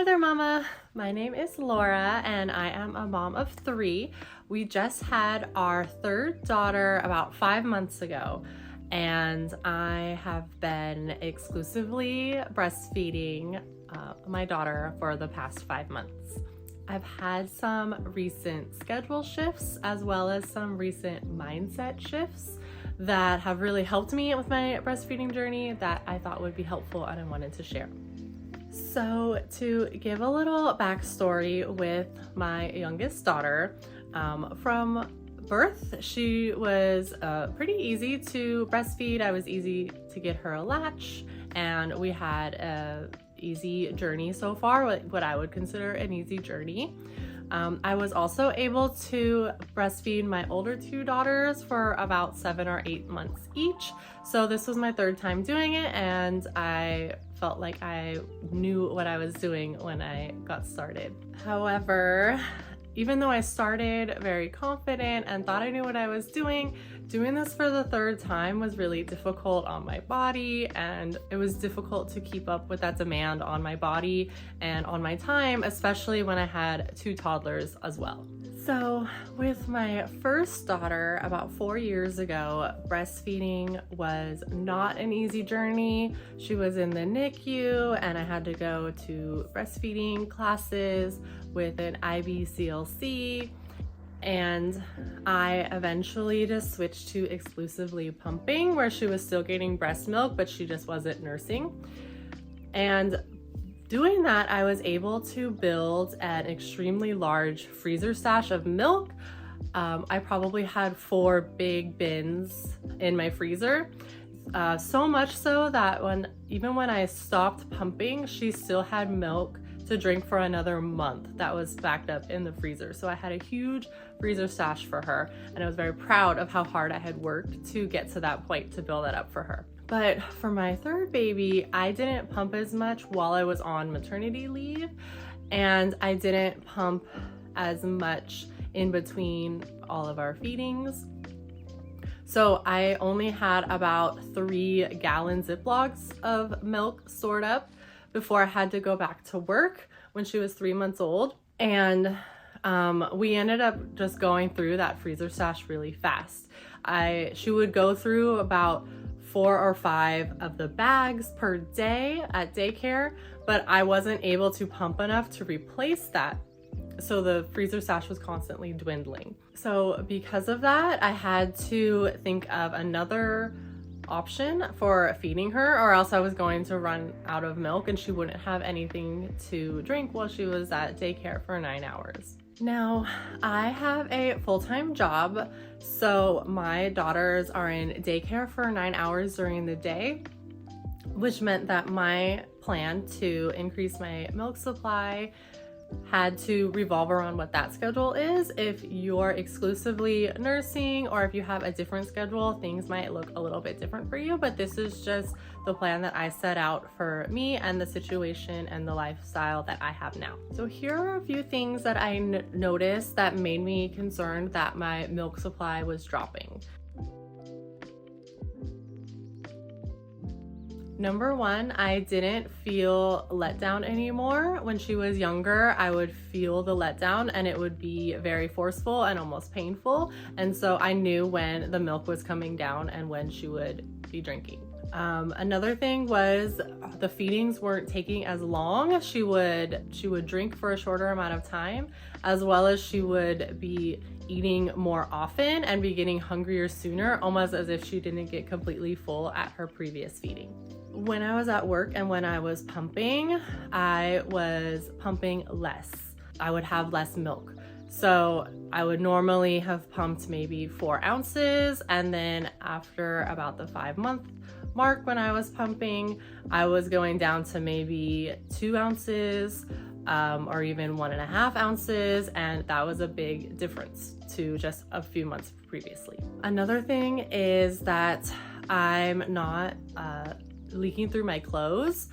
Hi there, Mama. My name is Laura and I am a mom of 3. We just had our 3rd daughter about 5 months ago, and I have been exclusively breastfeeding my daughter for the past 5 months. I've had some recent schedule shifts as well as some recent mindset shifts that have really helped me with my breastfeeding journey that I thought would be helpful and I wanted to share. So to give a little backstory with my youngest daughter, from birth, she was pretty easy to breastfeed. I was easy to get her a latch, and we had a easy journey so far, what I would consider an easy journey. I was also able to breastfeed my older 2 daughters for about 7 or 8 months each. So this was my 3rd time doing it, and I felt like I knew what I was doing when I got started. However, even though I started very confident and thought I knew what I was doing this for the 3rd time was really difficult on my body, and it was difficult to keep up with that demand on my body and on my time, especially when I had 2 toddlers as well. So with my first daughter about 4 years ago, breastfeeding was not an easy journey. She was in the NICU and I had to go to breastfeeding classes with an IBCLC, and I eventually just switched to exclusively pumping, where she was still getting breast milk, but she just wasn't nursing. And doing that, I was able to build an extremely large freezer stash of milk. I probably had 4 big bins in my freezer. So much so that even when I stopped pumping, she still had milk to drink for another month that was backed up in the freezer. So I had a huge freezer stash for her, and I was very proud of how hard I had worked to get to that point to build that up for her. But for my 3rd baby, I didn't pump as much while I was on maternity leave, and I didn't pump as much in between all of our feedings. So I only had about 3 gallon Ziplocs of milk stored up before I had to go back to work when she was 3 months old. And we ended up just going through that freezer stash really fast. She would go through about 4 or 5 of the bags per day at daycare, but I wasn't able to pump enough to replace that. So the freezer stash was constantly dwindling. So because of that, I had to think of another option for feeding her, or else I was going to run out of milk and she wouldn't have anything to drink while she was at daycare for 9 hours. Now, I have a full-time job, so my daughters are in daycare for 9 hours during the day, which meant that my plan to increase my milk supply had to revolve around what that schedule is. If you're exclusively nursing or if you have a different schedule, things might look a little bit different for you, but this is just the plan that I set out for me and the situation and the lifestyle that I have now. So here are a few things that I noticed that made me concerned that my milk supply was dropping. Number 1, I didn't feel let down anymore. When she was younger, I would feel the letdown and it would be very forceful and almost painful. And so I knew when the milk was coming down and when she would be drinking. Another thing was the feedings weren't taking as long. She would drink for a shorter amount of time, as well as she would be eating more often and be getting hungrier sooner, almost as if she didn't get completely full at her previous feeding. When I was at work and when I was pumping, I was pumping less. I would have less milk. So I would normally have pumped maybe 4 ounces, and then after about the 5-month mark when I was pumping, I was going down to maybe 2 ounces or even 1.5 ounces, and that was a big difference to just a few months previously. Another thing is that I'm not leaking through my clothes,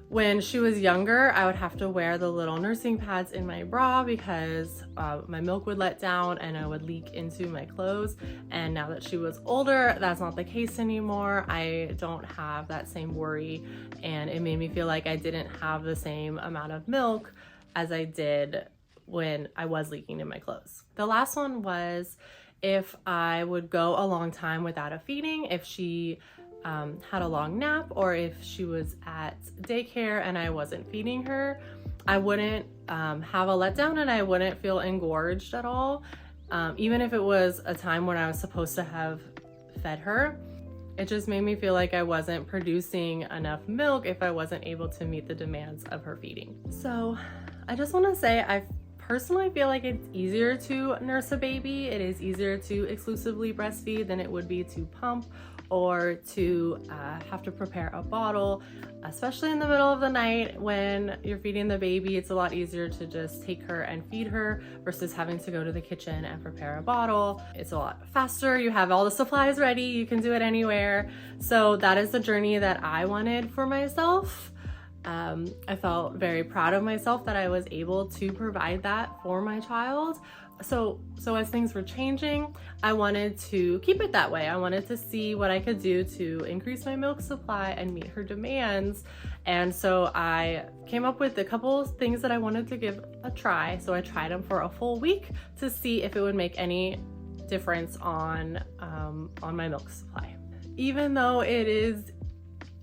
When she was younger, I would have to wear the little nursing pads in my bra because my milk would let down and I would leak into my clothes. And now that she was older, that's not the case anymore. I don't have that same worry, and it made me feel like I didn't have the same amount of milk as I did when I was leaking in my clothes. The last one was if I would go a long time without a feeding, if she had a long nap, or if she was at daycare and I wasn't feeding her, I wouldn't have a letdown and I wouldn't feel engorged at all. Even if it was a time when I was supposed to have fed her, it just made me feel like I wasn't producing enough milk if I wasn't able to meet the demands of her feeding. So I just want to say I personally feel like it's easier to nurse a baby. It is easier to exclusively breastfeed than it would be to pump or to have to prepare a bottle, especially in the middle of the night when you're feeding the baby. It's a lot easier to just take her and feed her versus having to go to the kitchen and prepare a bottle. It's a lot faster. You have all the supplies ready. You can do it anywhere. So that is the journey that I wanted for myself. I felt very proud of myself that I was able to provide that for my child. So as things were changing, I wanted to keep it that way. I wanted to see what I could do to increase my milk supply and meet her demands. And so I came up with a couple of things that I wanted to give a try. So I tried them for a full week to see if it would make any difference on my milk supply. Even though it is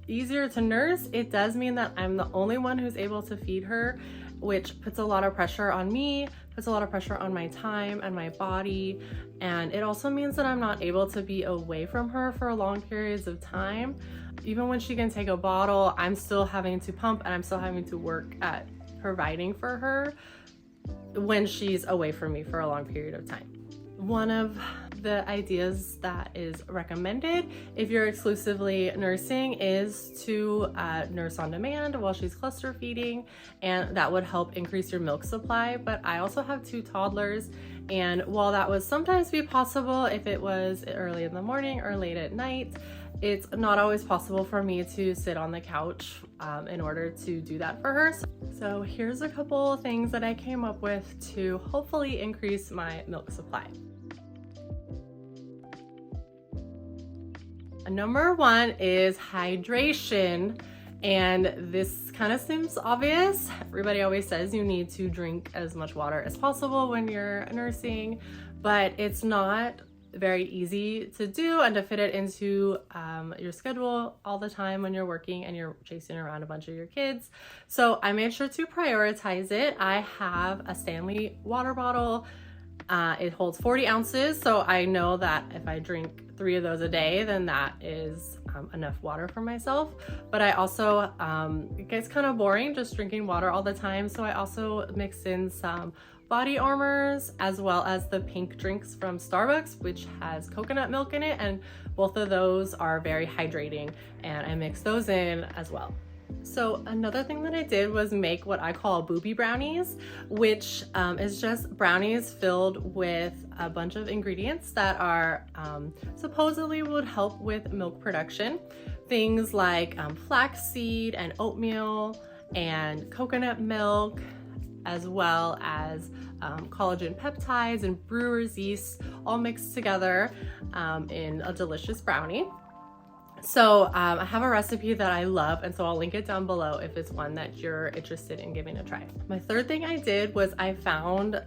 easier to nurse, it does mean that I'm the only one who's able to feed her, which puts a lot of pressure on me, puts a lot of pressure on my time and my body. And it also means that I'm not able to be away from her for long periods of time. Even when she can take a bottle, I'm still having to pump and I'm still having to work at providing for her when she's away from me for a long period of time. One of the ideas that is recommended if you're exclusively nursing is to nurse on demand while she's cluster feeding, and that would help increase your milk supply. But I also have 2 toddlers, and while that would sometimes be possible if it was early in the morning or late at night, it's not always possible for me to sit on the couch in order to do that for her. So here's a couple of things that I came up with to hopefully increase my milk supply. Number 1 is hydration. And this kind of seems obvious. Everybody always says you need to drink as much water as possible when you're nursing, but it's not very easy to do and to fit it into your schedule all the time when you're working and you're chasing around a bunch of your kids. So I made sure to prioritize it. I have a Stanley water bottle. It holds 40 ounces, so I know that if I drink 3 of those a day, then that is enough water for myself. But I also, it gets kind of boring just drinking water all the time, so I also mix in some body armors as well as the pink drinks from Starbucks, which has coconut milk in it, and both of those are very hydrating, and I mix those in as well. So another thing that I did was make what I call Boogie brownies, which is just brownies filled with a bunch of ingredients that are supposedly would help with milk production. Things like flaxseed and oatmeal and coconut milk, as well as collagen peptides and brewer's yeast, all mixed together in a delicious brownie. So I have a recipe that I love, and so I'll link it down below if it's one that you're interested in giving a try. My third thing I did was I found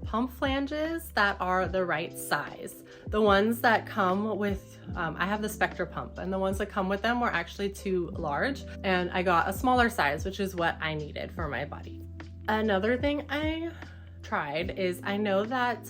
pump flanges that are the right size. The ones that come with, I have the Spectra pump, and the ones that come with them were actually too large, and I got a smaller size, which is what I needed for my body. Another thing I tried is I know that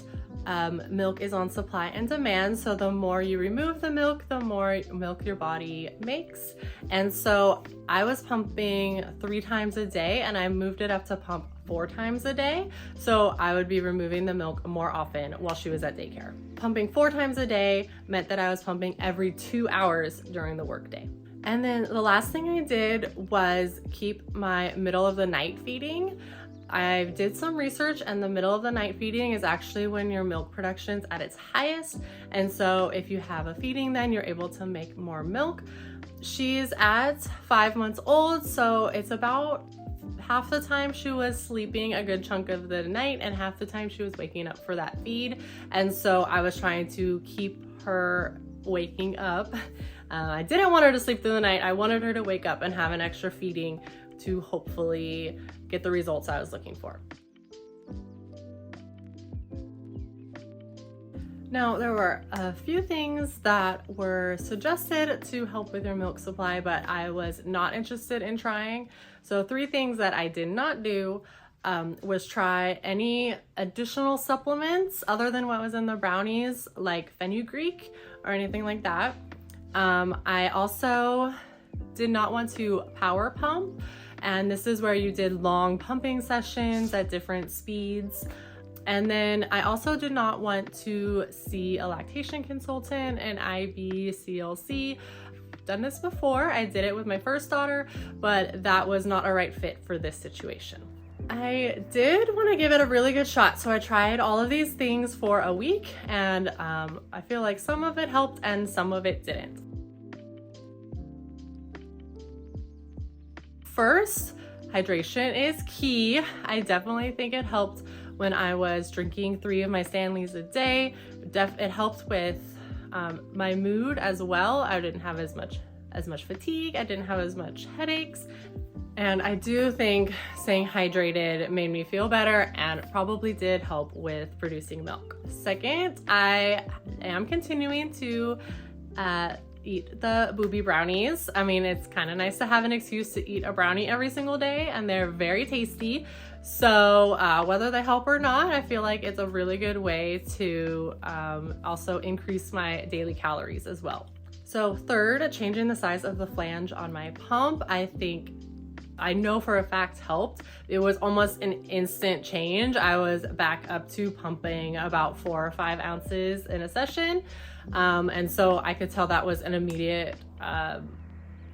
milk is on supply and demand, so the more you remove the milk, the more milk your body makes. And so I was pumping 3 times a day, and I moved it up to pump 4 times a day, so I would be removing the milk more often while she was at daycare. Pumping 4 times a day meant that I was pumping every 2 hours during the workday. And then the last thing I did was keep my middle of the night feeding. I did some research, and the middle of the night feeding is actually when your milk production's at its highest. And so if you have a feeding, then you're able to make more milk. She's at 5 months old, so it's about half the time she was sleeping a good chunk of the night and half the time she was waking up for that feed. And so I was trying to keep her waking up. I didn't want her to sleep through the night. I wanted her to wake up and have an extra feeding to hopefully get the results I was looking for. Now, there were a few things that were suggested to help with your milk supply, but I was not interested in trying. So 3 things that I did not do was try any additional supplements other than what was in the brownies, like fenugreek or anything like that. I also did not want to power pump, and this is where you did long pumping sessions at different speeds. And then I also did not want to see a lactation consultant, an IBCLC. I've done this before. I did it with my first daughter, but that was not a right fit for this situation. I did want to give it a really good shot, so I tried all of these things for a week, and I feel like some of it helped and some of it didn't. First, hydration is key. I definitely think it helped when I was drinking 3 of my Stanleys a day. It helped with my mood as well. I didn't have as much fatigue. I didn't have as much headaches. And I do think staying hydrated made me feel better and probably did help with producing milk. Second, I am continuing to eat the Boogie brownies. I mean, it's kind of nice to have an excuse to eat a brownie every single day, and they're very tasty. So whether they help or not, I feel like it's a really good way to also increase my daily calories as well. So third, changing the size of the flange on my pump, I know for a fact helped. It was almost an instant change. I was back up to pumping about 4 or 5 ounces in a session. And so I could tell that was an immediate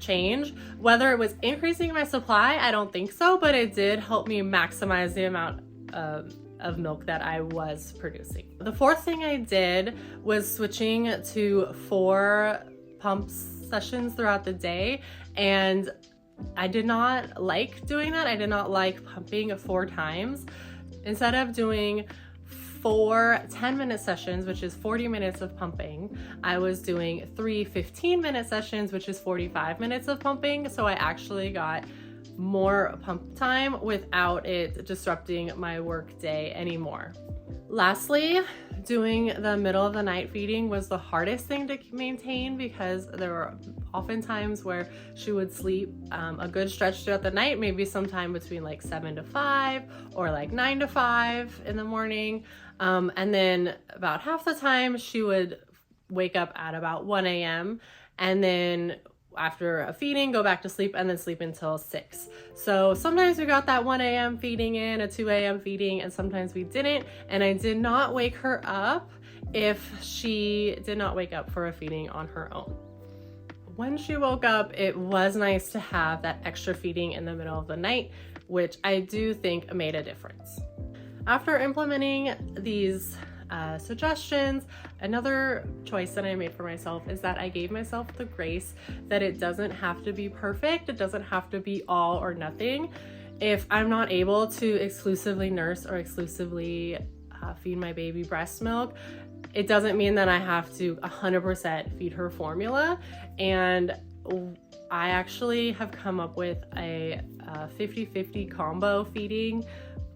change. Whether it was increasing my supply, I don't think so, but it did help me maximize the amount of milk that I was producing. The fourth thing I did was switching to 4 pump sessions throughout the day, and I did not like doing that. I did not like pumping 4 times. Instead of doing 4 10-minute sessions, which is 40 minutes of pumping, I was doing 3 15-minute sessions, which is 45 minutes of pumping. So I actually got more pump time without it disrupting my work day anymore. Lastly, doing the middle of the night feeding was the hardest thing to maintain because there were often times where she would sleep a good stretch throughout the night, maybe sometime between like 7 to 5 or like 9 to 5 in the morning. And then about half the time she would wake up at about 1 a.m. and then after a feeding, go back to sleep and then sleep until 6. So sometimes we got that 1 a.m. feeding in, a 2 a.m. feeding, and sometimes we didn't. And I did not wake her up if she did not wake up for a feeding on her own. When she woke up, it was nice to have that extra feeding in the middle of the night, which I do think made a difference. After implementing these suggestions, another choice that I made for myself is that I gave myself the grace that it doesn't have to be perfect. It doesn't have to be all or nothing. If I'm not able to exclusively nurse or exclusively feed my baby breast milk, it doesn't mean that I have to 100% feed her formula. And I actually have come up with a 50-50 combo feeding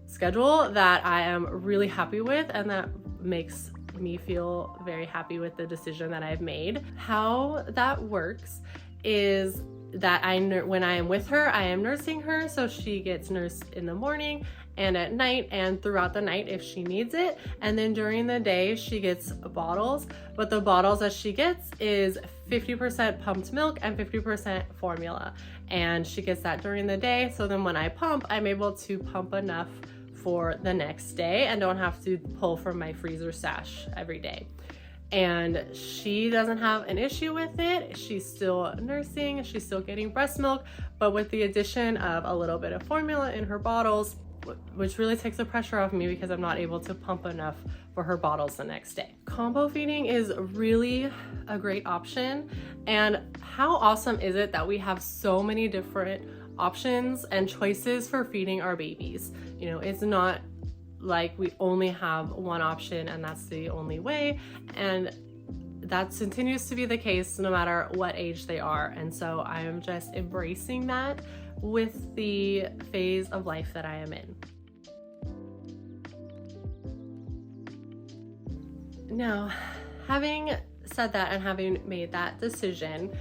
schedule that I am really happy with, and that makes me feel very happy with the decision that I've made. How that works is that when I am with her, I am nursing her, so she gets nursed in the morning and at night and throughout the night if she needs it. And then during the day, she gets bottles, but the bottles that she gets is 50% pumped milk and 50% formula. And she gets that during the day. So then when I pump, I'm able to pump enough for the next day and don't have to pull from my freezer stash every day. And she doesn't have an issue with it. She's still nursing, she's still getting breast milk, but with the addition of a little bit of formula in her bottles, which really takes the pressure off me because I'm not able to pump enough for her bottles the next day. Combo feeding is really a great option, and how awesome is it that we have so many different options and choices for feeding our babies. You know, it's not like we only have one option and that's the only way, and that continues to be the case no matter what age they are. And so I am just embracing that with the phase of life that I am in. Now, having said that and having made that decision,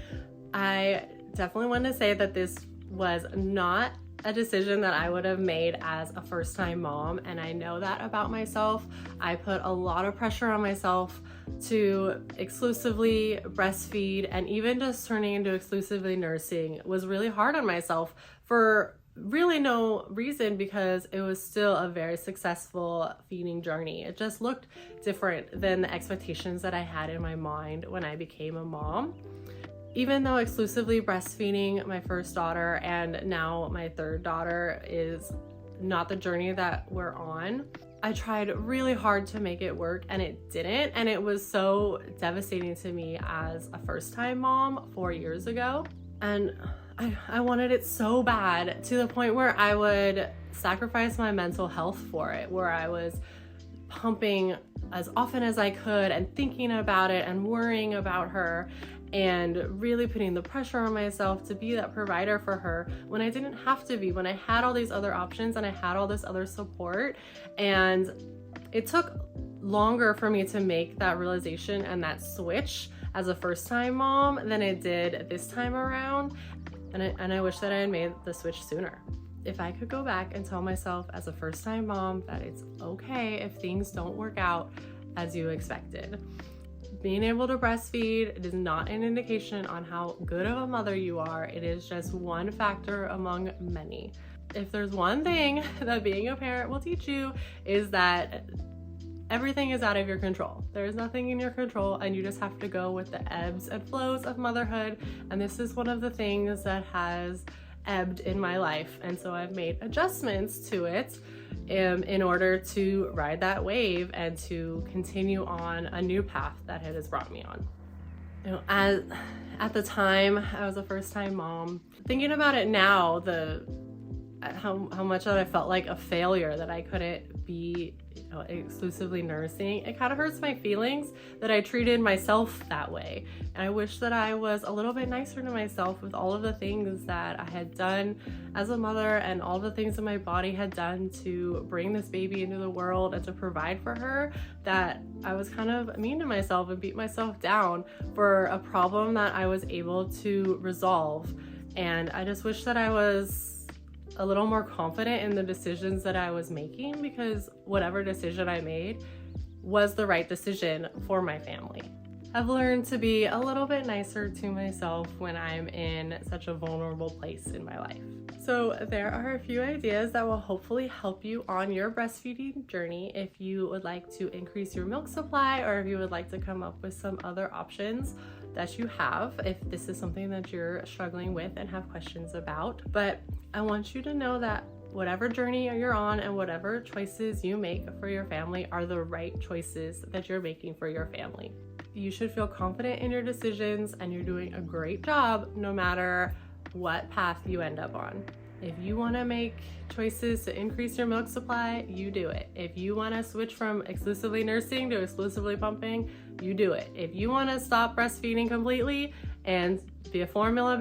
I definitely want to say that this was not a decision that I would have made as a first-time mom, and I know that about myself. I put a lot of pressure on myself to exclusively breastfeed, and even just turning into exclusively nursing was really hard on myself for really no reason, because it was still a very successful feeding journey. It just looked different than the expectations that I had in my mind when I became a mom. Even though exclusively breastfeeding my first daughter and now my third daughter is not the journey that we're on, I tried really hard to make it work and it didn't. And it was so devastating to me as a first-time mom 4 years ago. And I wanted it so bad, to the point where I would sacrifice my mental health for it, where I was pumping as often as I could and thinking about it and worrying about her, and really putting the pressure on myself to be that provider for her when I didn't have to be, when I had all these other options and I had all this other support. And it took longer for me to make that realization and that switch as a first-time mom than it did this time around. And I wish that I had made the switch sooner. If I could go back and tell myself as a first-time mom that it's okay if things don't work out as you expected. Being able to breastfeed is not an indication on how good of a mother you are. It is just one factor among many. If there's one thing that being a parent will teach you, is that everything is out of your control. There's nothing in your control, and you just have to go with the ebbs and flows of motherhood. And this is one of the things that has ebbed in my life. And so I've made adjustments to it in order to ride that wave and to continue on a new path that it has brought me on. You know, at the time I was a first-time mom, thinking about it now, how much that I felt like a failure that I couldn't be, you know, exclusively nursing. It kind of hurts my feelings that I treated myself that way. And I wish that I was a little bit nicer to myself with all of the things that I had done as a mother and all the things that my body had done to bring this baby into the world and to provide for her, that I was kind of mean to myself and beat myself down for a problem that I was able to resolve. And I just wish that I was a little more confident in the decisions that I was making, because whatever decision I made was the right decision for my family. I've learned to be a little bit nicer to myself when I'm in such a vulnerable place in my life. So there are a few ideas that will hopefully help you on your breastfeeding journey. If you would like to increase your milk supply, or if you would like to come up with some other options that you have, if this is something that you're struggling with and have questions about. But I want you to know that whatever journey you're on and whatever choices you make for your family are the right choices that you're making for your family. You should feel confident in your decisions, and you're doing a great job no matter what path you end up on. If you want to make choices to increase your milk supply, you do it. If you want to switch from exclusively nursing to exclusively pumping, you do it. If you want to stop breastfeeding completely and be a formula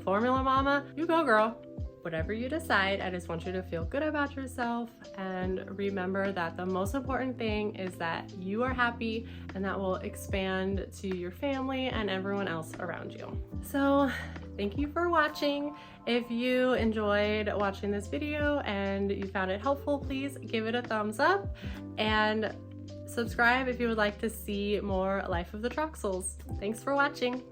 mama, you go, girl. Whatever you decide, I just want you to feel good about yourself, and remember that the most important thing is that you are happy, and that will expand to your family and everyone else around you. So thank you for watching. If you enjoyed watching this video and you found it helpful, please give it a thumbs up and subscribe if you would like to see more Life of the Troxels. Thanks for watching.